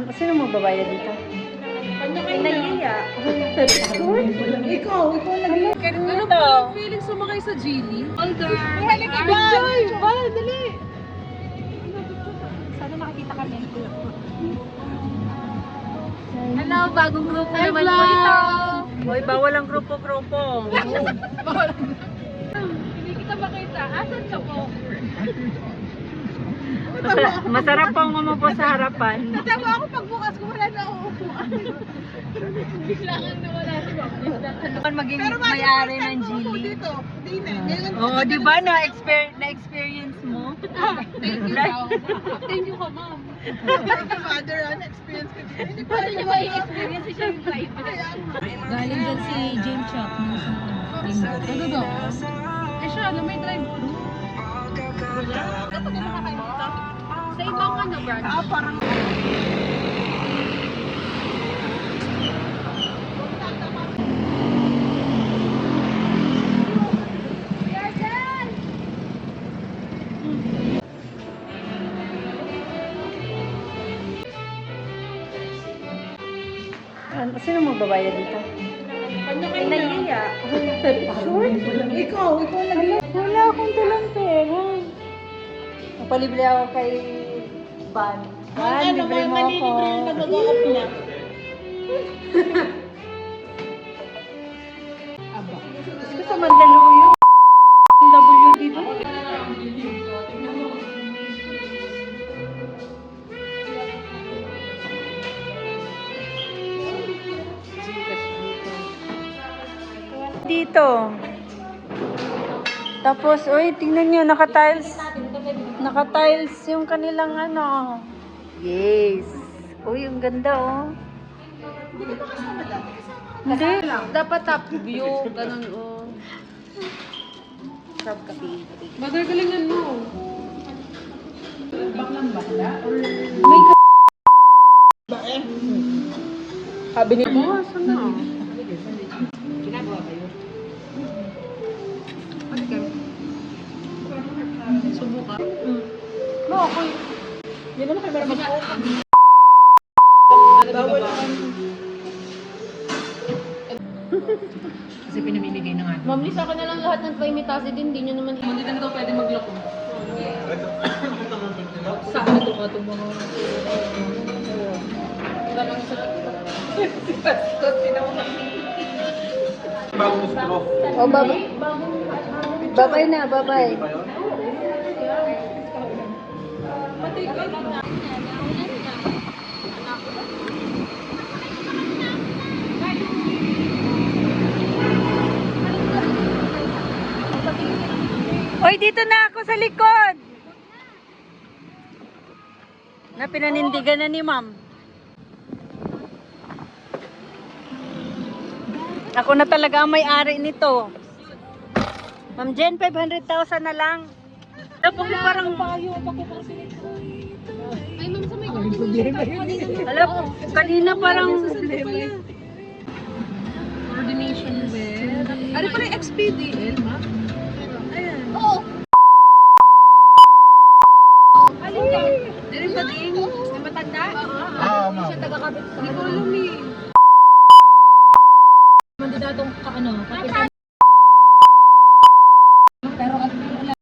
Sino magbabayad dito? Ano kayo nahiya? Ikaw nag-iiyak. Ano ba feeling sumakay sa Geely? Older. Enjoy! Ba, dali! Sana makikita kami. Hello, bagong grupo naman po ito. Hoy, bawal ang grupo-grupo. Hindi kita makita. Asan ka po? Masarap pong umupo sa harapan. Tama ako pagbukas ko wala na uupuan. Biglangan na wala si Ma'am. Maging may-ari ng Geely. Dito. Di na. Oo, di ba na-experience mo? Thank you daw. Thank you ka, ma'am. Mother, experience ko dito. Hindi pa rin yung experience siya yung driver. Galing dyan si James Shop. Ano daw? Eh siya, ano may drive-thru? Wala. Dapat na nakakain dito. Sa ibang ano branch? Parang... Sino magbabayad dito? Ano kayo nahiya? Ikaw nag-iiyak. Wala akong talang pera. Napalibre ako kay Van. Van, libre mo ako. Nag-off niya. Gusto sa Mandaluyong. W dito. Dito. Tapos, uy, tingnan nyo, naka-tiles yung kanilang ano. Yes. Uy, ang ganda, oh. Hindi. Dapat top view, ganun o. Sarap kape. Mother, galingan mo. Sabi ni Oh, saan na? Ginagawa ba yun? Subukan. No, okay. Hindi naman kayo meron mag-open. Bawal naman. Kasi pinamimigay na nga. Ma'am, sa akin na lang lahat ng trimetazid din, hindi nyo naman... Hindi na daw pwede maglako. Saan na ito ka itong mga... Dalang sa TikTok. Oh, babay na, babay. Hoy, dito na ako sa likod. Na pinanindigan na ni ma'am. Ako na talaga ang may-ari nito. Ma'am Jen, 500,000 na lang. Tapos parang... Ay, ma'am, sa may coordination. Alam, kanina parang... Coordination with... Ano pa rin XPDL, ma'am? Ayan. Oo. Alin ka? Dili pa din? May matanda? Oo, ma'am. Siya taga-kabit sa... Hindi ko alam eh. Mandidatong kaano, kapitan. Pero at wala.